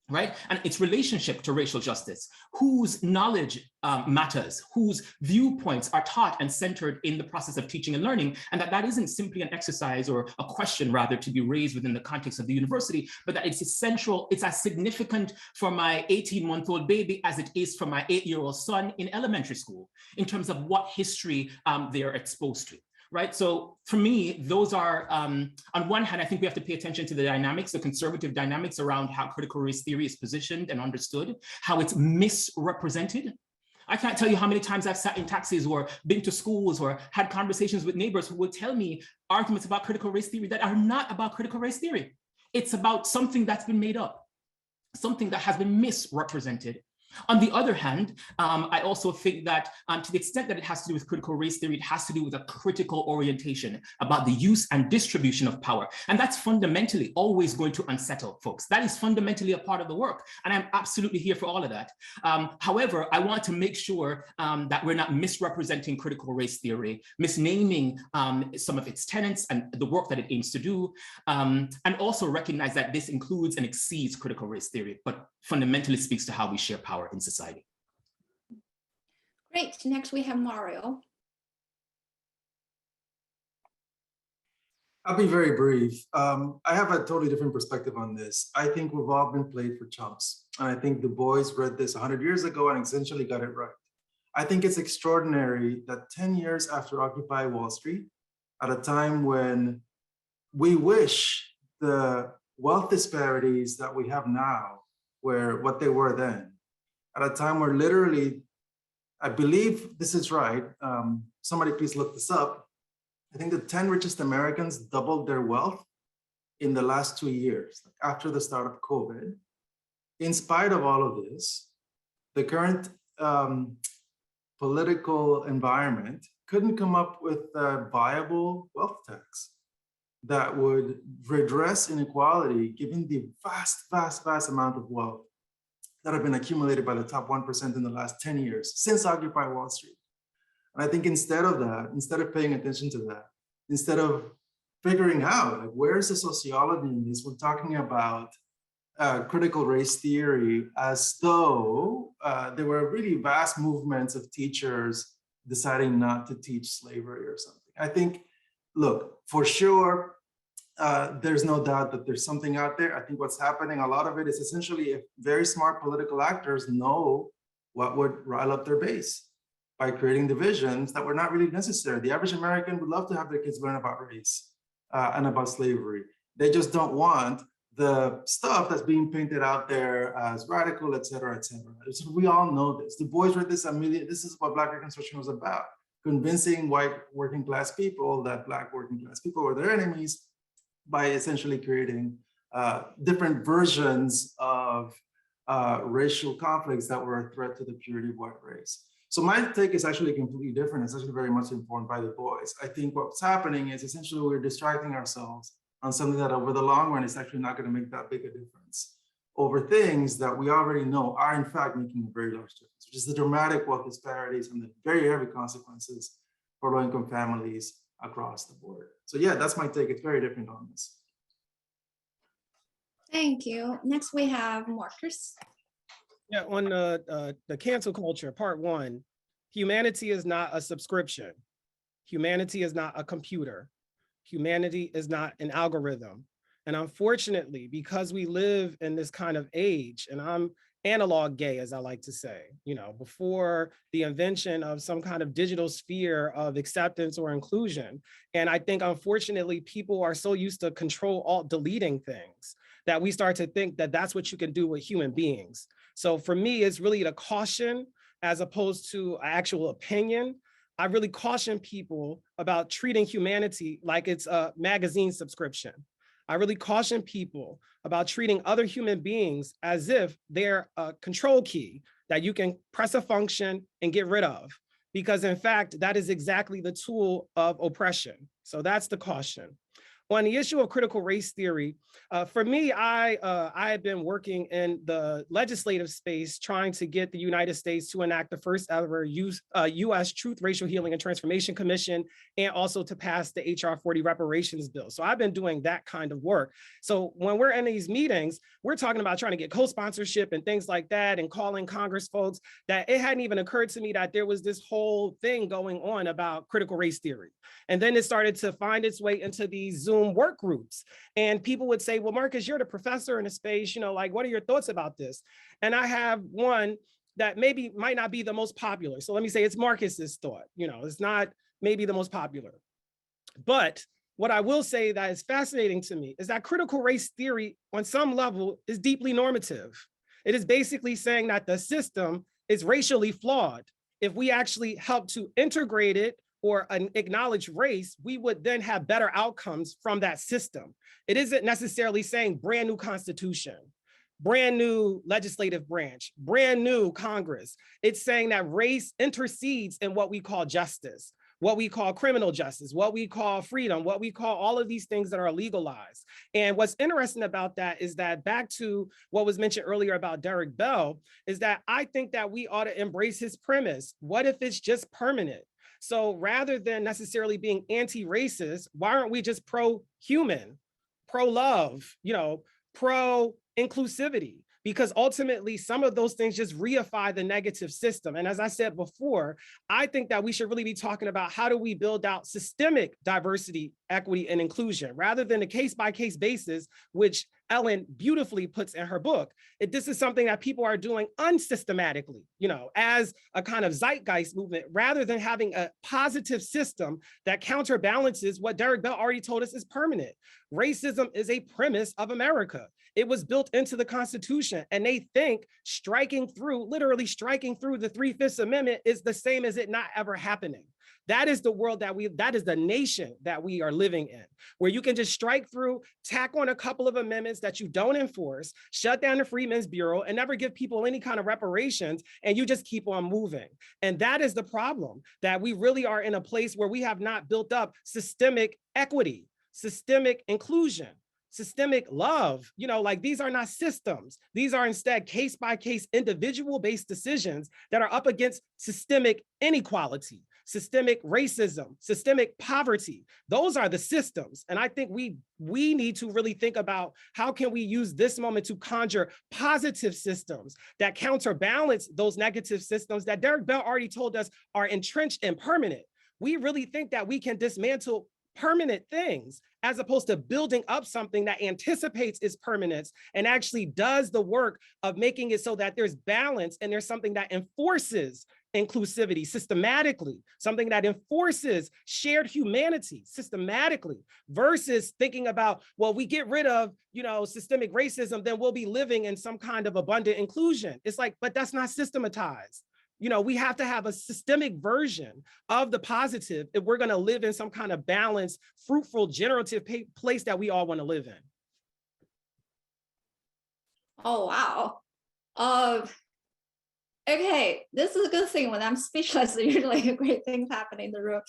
right? And its relationship to racial justice, whose knowledge matters, whose viewpoints are taught and centered in the process of teaching and learning, and that isn't simply an exercise or a question rather to be raised within the context of the university, but that it's essential, it's as significant for my 18-month-old baby as it is for my 8-year-old son in elementary school, in terms of what history they are exposed to. Right, so for me, those are, on one hand, I think we have to pay attention to the dynamics, the conservative dynamics around how critical race theory is positioned and understood, how it's misrepresented. I can't tell you how many times I've sat in taxis or been to schools or had conversations with neighbors who will tell me arguments about critical race theory that are not about critical race theory. It's about something that's been made up, something that has been misrepresented. On the other hand, I also think that to the extent that it has to do with critical race theory, it has to do with a critical orientation about the use and distribution of power. And that's fundamentally always going to unsettle folks. That is fundamentally a part of the work. And I'm absolutely here for all of that. However, I want to make sure that we're not misrepresenting critical race theory, misnaming some of its tenets and the work that it aims to do, and also recognize that this includes and exceeds critical race theory, but fundamentally speaks to how we share power in society. Great, next we have Mario. I'll be very brief. I have a totally different perspective on this. I think we've all been played for chumps. And I think Du Bois read this 100 years ago and essentially got it right. I think it's extraordinary that 10 years after Occupy Wall Street, at a time when we wish the wealth disparities that we have now were what they were then, at a time where literally, I believe this is right, somebody please look this up, I think the 10 richest Americans doubled their wealth in the last 2 years, after the start of COVID. In spite of all of this, the current political environment couldn't come up with a viable wealth tax that would redress inequality, given the vast amount of wealth that have been accumulated by the top 1% in the last 10 years since Occupy Wall Street. And I think instead of that, instead of paying attention to that, instead of figuring out like, where's the sociology in this, we're talking about critical race theory as though there were really vast movements of teachers deciding not to teach slavery or something. I think, look, for sure, there's no doubt that there's something out there. I think what's happening, a lot of it is essentially if very smart political actors know what would rile up their base by creating divisions that were not really necessary. The average American would love to have their kids learn about race and about slavery. They just don't want the stuff that's being painted out there as radical, et cetera, et cetera. So we all know this. Du Bois read this a million, this is what Black Reconstruction was about. Convincing white working class people that Black working class people were their enemies by essentially creating different versions of racial conflicts that were a threat to the purity of white race. So my take is actually completely different. It's actually very much informed by Du Bois. I think what's happening is essentially we're distracting ourselves on something that over the long run is actually not going to make that big a difference over things that we already know are in fact making a very large difference, which is the dramatic wealth disparities and the very heavy consequences for low-income families across the board. So yeah, that's my take. It's very different on this. Thank you. Next we have Marcus. Yeah, on the cancel culture, part one, humanity is not a subscription. Humanity is not a computer. Humanity is not an algorithm. And unfortunately, because we live in this kind of age, and I'm analog gay, as I like to say, you know, before the invention of some kind of digital sphere of acceptance or inclusion. And I think, unfortunately, people are so used to control alt deleting things that we start to think that that's what you can do with human beings. So for me, it's really the caution as opposed to actual opinion. I really caution people about treating humanity like it's a magazine subscription. I really caution people about treating other human beings as if they're a control key that you can press a function and get rid of, because in fact, that is exactly the tool of oppression. So that's the caution. On the issue of critical race theory, for me, I had been working in the legislative space trying to get the United States to enact the first ever U.S. Truth, Racial Healing and Transformation Commission, and also to pass the H.R. 40 reparations bill. So I've been doing that kind of work. So when we're in these meetings, we're talking about trying to get co-sponsorship and things like that and calling Congress folks, that it hadn't even occurred to me that there was this whole thing going on about critical race theory. And then it started to find its way into these Zoom work groups. And people would say, well, Marcus, you're the professor in the space, like, what are your thoughts about this? And I have one that maybe might not be the most popular. So let me say it's Marcus's thought, it's not maybe the most popular. But what I will say that is fascinating to me is that critical race theory on some level is deeply normative. It is basically saying that the system is racially flawed. If we actually help to integrate it or acknowledge race, we would then have better outcomes from that system. It isn't necessarily saying brand new constitution, brand new legislative branch, brand new Congress. It's saying that race intercedes in what we call justice, what we call criminal justice, what we call freedom, what we call all of these things that are legalized. And what's interesting about that is that, back to what was mentioned earlier about Derek Bell, is that I think that we ought to embrace his premise. What if it's just permanent? So rather than necessarily being anti-racist, why aren't we just pro-human, pro-love, pro-inclusivity? Because ultimately, some of those things just reify the negative system. And as I said before, I think that we should really be talking about how do we build out systemic diversity, equity, and inclusion, rather than a case-by-case basis, which Ellen beautifully puts in her book. This is something that people are doing unsystematically, as a kind of zeitgeist movement, rather than having a positive system that counterbalances what Derek Bell already told us is permanent. Racism is a premise of America. It was built into the Constitution, and they think literally striking through the 3/5 Amendment is the same as it not ever happening. That is the world that is the nation that we are living in, where you can just strike through, tack on a couple of amendments that you don't enforce, shut down the Freedmen's Bureau, and never give people any kind of reparations, and you just keep on moving. And that is the problem, that we really are in a place where we have not built up systemic equity, systemic inclusion, systemic love. These are not systems. These are instead case-by-case individual-based decisions that are up against systemic inequality, systemic racism, systemic poverty. Those are the systems. And I think we need to really think about how can we use this moment to conjure positive systems that counterbalance those negative systems that Derek Bell already told us are entrenched and permanent. We really think that we can dismantle permanent things as opposed to building up something that anticipates its permanence and actually does the work of making it so that there's balance and there's something that enforces inclusivity systematically, something that enforces shared humanity systematically, versus thinking about, well, we get rid of, systemic racism, then we'll be living in some kind of abundant inclusion. It's like, but that's not systematized. We have to have a systemic version of the positive if we're going to live in some kind of balanced, fruitful, generative place that we all want to live in. Oh, wow. Okay, this is a good thing. When I'm speechless, usually a great thing happening in the room.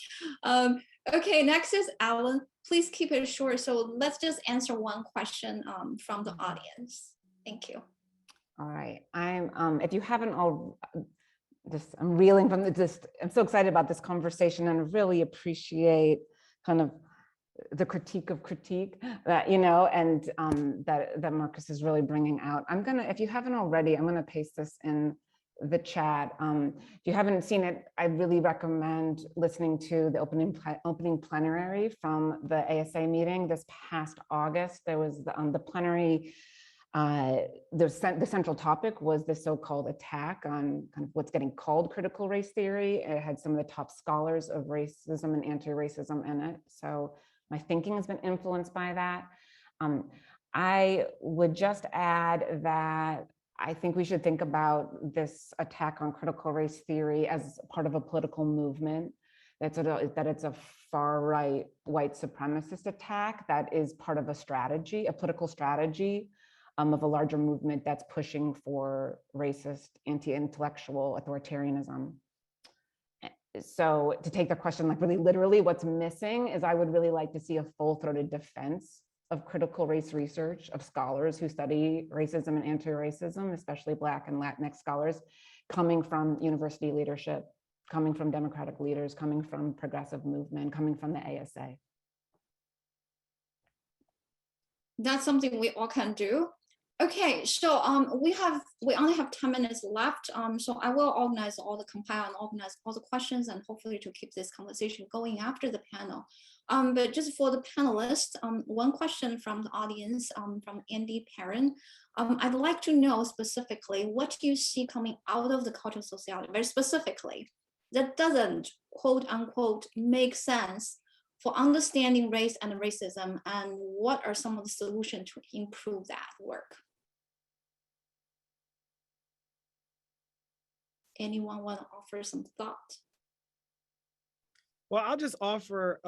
Okay, next is Alan. Please keep it short. So let's just answer one question from the audience. Thank you. All right. If you haven't all, I'm reeling from I'm so excited about this conversation and really appreciate kind of the critique of critique that, and that Marcus is really bringing out. If you haven't already, I'm gonna paste this in the chat. If you haven't seen it, I really recommend listening to the opening plenary from the ASA meeting this past August. There was the plenary. The central topic was the so-called attack on kind of what's getting called critical race theory. It had some of the top scholars of racism and anti-racism in it. So my thinking has been influenced by that. I would just add that I think we should think about this attack on critical race theory as part of a political movement that it's a far-right white supremacist attack that is part of a strategy, a political strategy of a larger movement that's pushing for racist, anti-intellectual authoritarianism. So to take the question like really literally, what's missing is I would really like to see a full-throated defense of critical race research of scholars who study racism and anti-racism, especially Black and Latinx scholars, coming from university leadership, coming from Democratic leaders, coming from progressive movement, coming from the ASA. That's something we all can do. Okay, so we only have 10 minutes left. So I will compile and organize all the questions and hopefully to keep this conversation going after the panel. But just for the panelists, one question from the audience, from Andy Perrin. I'd like to know specifically, what do you see coming out of the cultural sociology, very specifically, that doesn't quote unquote make sense for understanding race and racism, and what are some of the solutions to improve that work? Anyone want to offer some thought? Well, I'll just offer,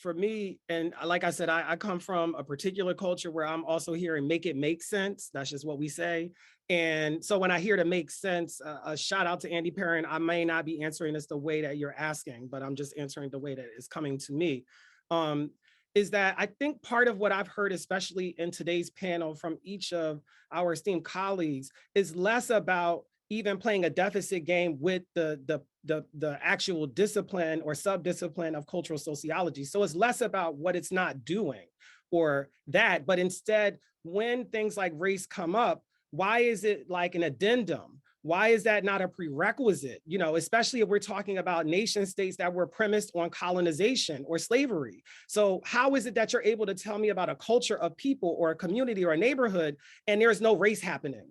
for me, and like I said, I come from a particular culture where I'm also hearing make it make sense. That's just what we say. And so when I hear to make sense, a shout out to Andy Perrin. I may not be answering this the way that you're asking, but I'm just answering the way that it's coming to me. Is that I think part of what I've heard, especially in today's panel from each of our esteemed colleagues, is less about even playing a deficit game with the actual discipline or sub-discipline of cultural sociology. So it's less about what it's not doing or that, but instead, when things like race come up, why is it like an addendum? Why is that not a prerequisite? You know, especially if we're talking about nation states that were premised on colonization or slavery. So how is it that you're able to tell me about a culture of people or a community or a neighborhood and there's no race happening?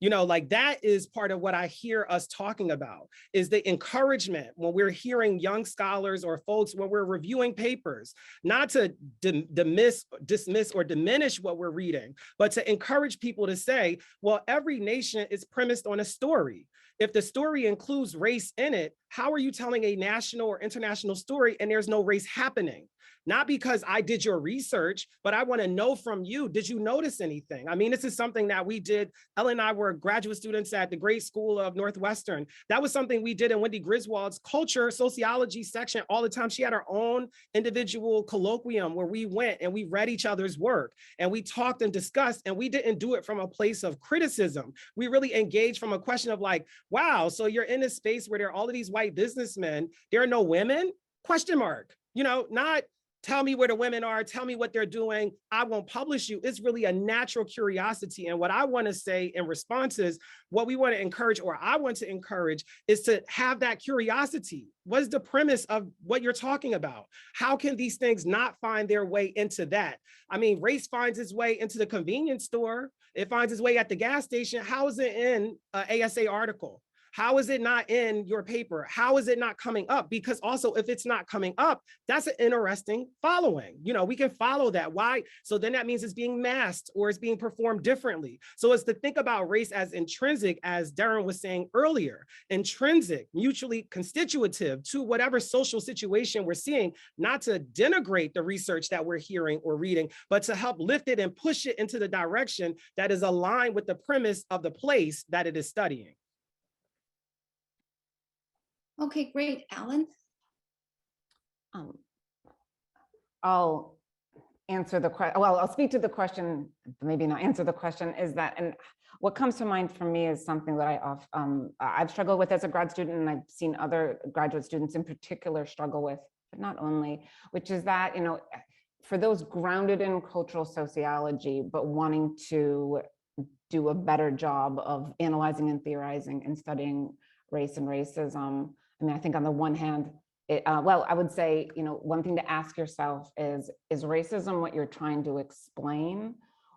You know, like that is part of what I hear us talking about, is the encouragement when we're hearing young scholars or folks, when we're reviewing papers, not to dismiss or diminish what we're reading, but to encourage people to say, well, every nation is premised on a story. If the story includes race in it, how are you telling a national or international story and there's no race happening? Not because I did your research, but I want to know from you, did you notice anything? I mean, this is something that we did. Ellen and I were graduate students at the Great School of Northwestern. That was something we did in Wendy Griswold's culture sociology section all the time. She had her own individual colloquium where we went and we read each other's work and we talked and discussed, and we didn't do it from a place of criticism. We really engaged from a question of like, wow, so you're in a space where there are all of these white businessmen, there are no women? Question mark. You know, not tell me where the women are, tell me what they're doing, I won't publish you. It's really a natural curiosity. And what I want to say in response is, what we want to encourage, or I want to encourage, is to have that curiosity. What is the premise of what you're talking about? How can these things not find their way into that? I mean, race finds its way into the convenience store. It finds its way at the gas station. How is it in an ASA article? How is it not in your paper? How is it not coming up? Because also, if it's not coming up, that's an interesting following. You know, we can follow that. Why? So then that means it's being masked or it's being performed differently. So it's to think about race as intrinsic, as Derron was saying earlier, intrinsic, mutually constitutive to whatever social situation we're seeing, not to denigrate the research that we're hearing or reading, but to help lift it and push it into the direction that is aligned with the premise of the place that it is studying. Okay, great, Alan. I'll answer the question. Well, I'll speak to the question, maybe not answer the question, is that, and what comes to mind for me is something that I've struggled with as a grad student, and I've seen other graduate students in particular struggle with, but not only, which is that, you know, for those grounded in cultural sociology, but wanting to do a better job of analyzing and theorizing and studying race and racism. I mean, I think on the one hand, well, I would say, you know, one thing to ask yourself is racism what you're trying to explain?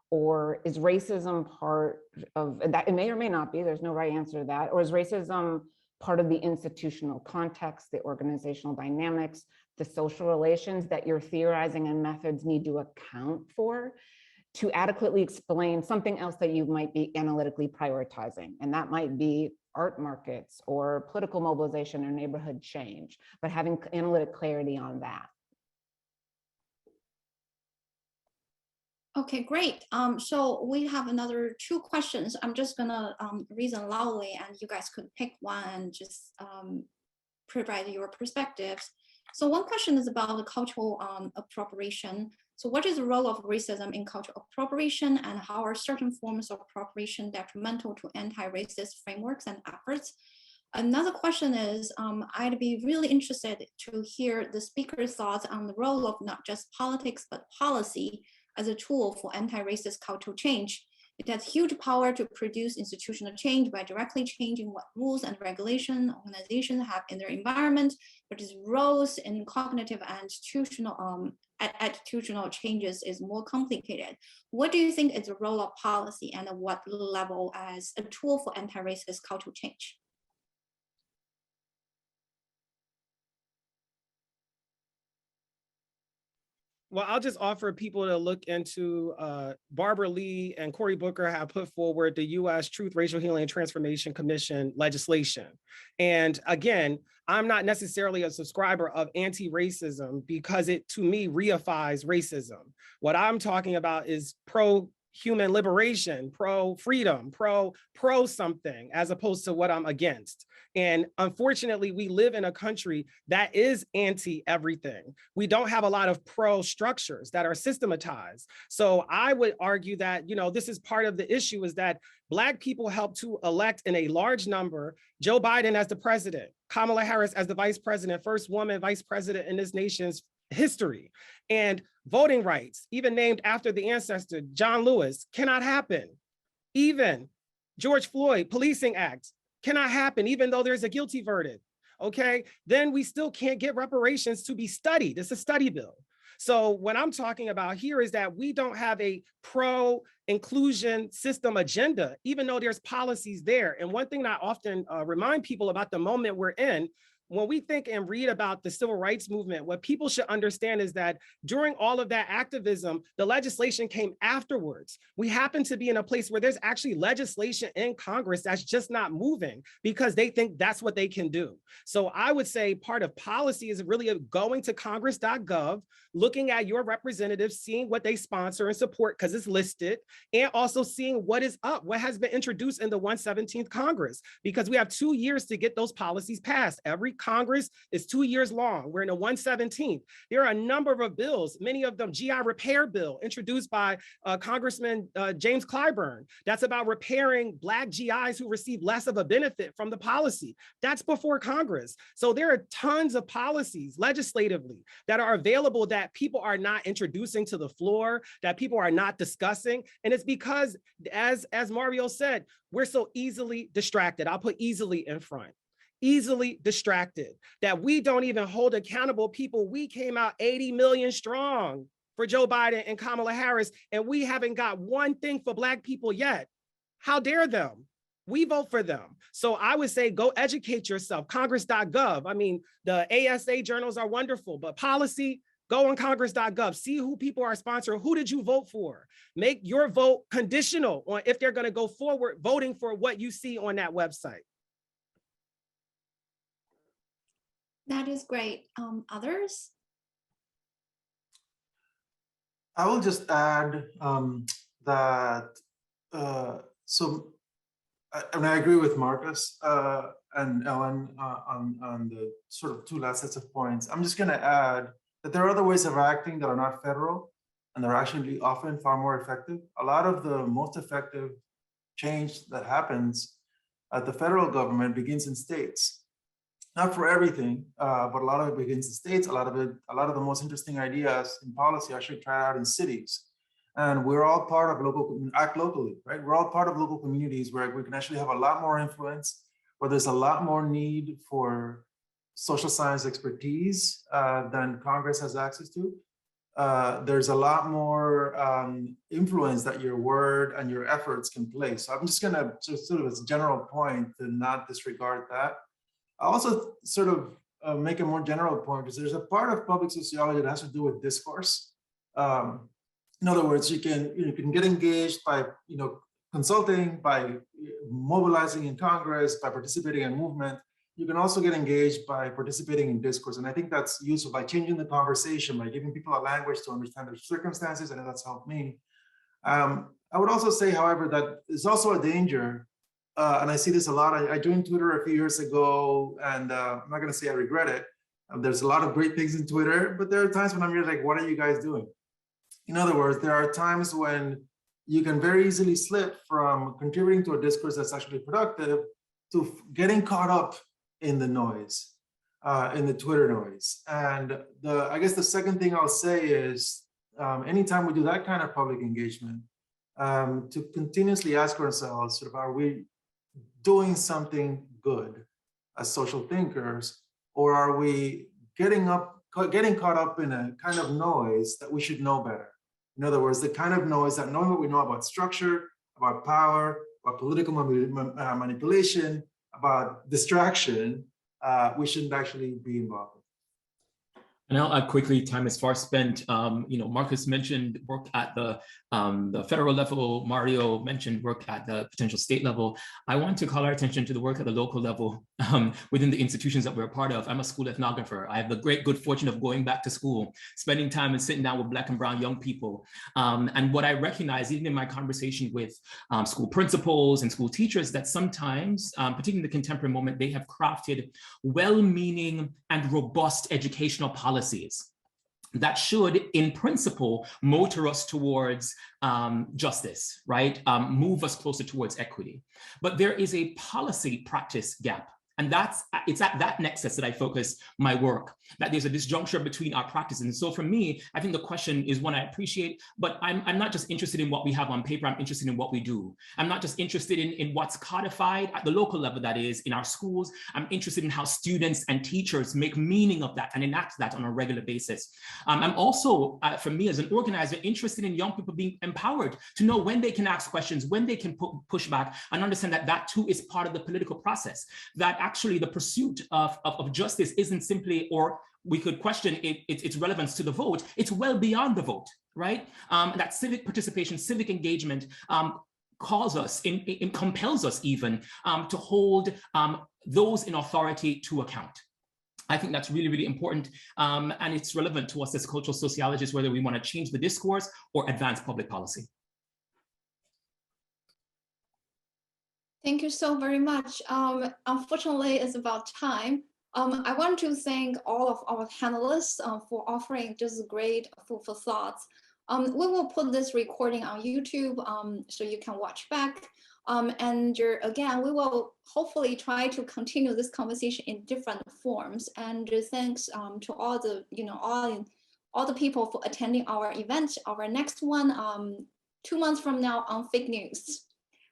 Or is racism part of that? It may or may not be, there's no right answer to that. Or is racism part of the institutional context, the organizational dynamics, the social relations that your theorizing and methods need to account for to adequately explain something else that you might be analytically prioritizing? And that might be art markets or political mobilization or neighborhood change, but having analytic clarity on that. Okay, great. So we have another 2 questions. I'm just gonna read them loudly, and you guys could pick one and just provide your perspectives. So one question is about the cultural appropriation. So what is the role of racism in cultural appropriation, and how are certain forms of appropriation detrimental to anti-racist frameworks and efforts? Another question is, I'd be really interested to hear the speaker's thoughts on the role of not just politics, but policy as a tool for anti-racist cultural change. It has huge power to produce institutional change by directly changing what rules and regulation organizations have in their environment, but its roles in cognitive and attitudinal changes is more complicated. What do you think is the role of policy, and at what level as a tool for anti-racist cultural change? Well, I'll just offer people to look into Barbara Lee and Cory Booker have put forward the U.S. Truth, Racial Healing and Transformation Commission legislation. And again, I'm not necessarily a subscriber of anti-racism because it, to me, reifies racism. What I'm talking about is pro-human liberation, pro-freedom, pro something, as opposed to what I'm against. And unfortunately, we live in a country that is anti-everything. We don't have a lot of pro structures that are systematized. So I would argue that, this is part of the issue, is that Black people helped to elect in a large number Joe Biden as the president, Kamala Harris as the vice president, first woman vice president in this nation's history. And voting rights, even named after the ancestor, John Lewis, cannot happen. Even George Floyd Policing Act cannot happen, even though there's a guilty verdict, okay? Then we still can't get reparations to be studied. It's a study bill. So what I'm talking about here is that we don't have a pro-inclusion system agenda, even though there's policies there. And one thing that I often remind people about the moment we're in, when we think and read about the civil rights movement, what people should understand is that during all of that activism, the legislation came afterwards. We happen to be in a place where there's actually legislation in Congress that's just not moving because they think that's what they can do. So I would say part of policy is really going to congress.gov, looking at your representatives, seeing what they sponsor and support because it's listed, and also seeing what is up, what has been introduced in the 117th Congress, because we have 2 years to get those policies passed. Every Congress is 2 years long. We're in the 117th. There are a number of bills, many of them GI repair bill introduced by Congressman James Clyburn. That's about repairing Black GIs who receive less of a benefit from the policy. That's before Congress. So there are tons of policies legislatively that are available that people are not introducing to the floor, that people are not discussing. And it's because, as Mario said, we're so easily distracted. I'll put easily in front. Easily distracted, that we don't even hold accountable people. We came out 80 million strong for Joe Biden and Kamala Harris, and we haven't got one thing for Black people yet. How dare them? We vote for them. So I would say go educate yourself, congress.gov. I mean, the ASA journals are wonderful, but policy, go on congress.gov, see who people are sponsoring. Who did you vote for? Make your vote conditional on if they're going to go forward voting for what you see on that website. That is great. Others? I will just add that, I agree with Marcus and Ellen on the sort of 2 last sets of points. I'm just gonna add that there are other ways of acting that are not federal, and they're actually often far more effective. A lot of the most effective change that happens at the federal government begins in states. Not for everything, but a lot of it begins in states. A lot of the most interesting ideas in policy actually try out in cities. And we're all part of act locally, right? We're all part of local communities where we can actually have a lot more influence, where there's a lot more need for social science expertise than Congress has access to. There's a lot more influence that your word and your efforts can play. So I'm just gonna sort of as a general point to not disregard that. I also sort of make a more general point, because there's a part of public sociology that has to do with discourse. In other words, you can get engaged by consulting, by mobilizing in Congress, by participating in movement. You can also get engaged by participating in discourse. And I think that's useful by changing the conversation, by giving people a language to understand their circumstances, and that's helped me. I would also say, however, that there's also a danger, and I see this a lot. I joined Twitter a few years ago, and I'm not gonna say I regret it. There's a lot of great things in Twitter, but there are times when I'm really like, what are you guys doing? In other words, there are times when you can very easily slip from contributing to a discourse that's actually productive to getting caught up in the noise, in the Twitter noise. And I guess the second thing I'll say is, anytime we do that kind of public engagement, to continuously ask ourselves, sort of, are we doing something good as social thinkers, or are we getting caught up in a kind of noise that we should know better? In other words, the kind of noise that, knowing what we know about structure, about power, about political manipulation, about distraction, we shouldn't actually be involved in. And I'll add quickly, time is far spent. Marcus mentioned work at the federal level. Mario mentioned work at the potential state level. I want to call our attention to the work at the local level within the institutions that we're a part of. I'm a school ethnographer. I have the great good fortune of going back to school, spending time and sitting down with Black and brown young people. And what I recognize, even in my conversation with school principals and school teachers, that sometimes, particularly in the contemporary moment, they have crafted well-meaning and robust educational policies that should, in principle, motor us towards justice, right? Move us closer towards equity. But there is a policy practice gap. And it's at that nexus that I focus my work, that there's a disjuncture between our practices. And so for me, I think the question is one I appreciate, but I'm not just interested in what we have on paper, I'm interested in what we do. I'm not just interested in what's codified at the local level, that is, in our schools. I'm interested in how students and teachers make meaning of that and enact that on a regular basis. I'm also, for me as an organizer, interested in young people being empowered to know when they can ask questions, when they can push back, and understand that that too is part of the political process. That actually the pursuit of justice isn't simply, or we could question its relevance to the vote, it's well beyond the vote, right? That civic participation, civic engagement calls us, compels us even to hold those in authority to account. I think that's really, really important, and it's relevant to us as cultural sociologists, whether we want to change the discourse or advance public policy. Thank you so very much. Unfortunately, it's about time. I want to thank all of our panelists for offering just great food for thoughts. We will put this recording on YouTube so you can watch back. And again, we will hopefully try to continue this conversation in different forms. And thanks to all the, all the people for attending our event. Our next one, 2 months from now on fake news.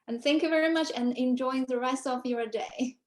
And thank you very much and enjoy the rest of your day.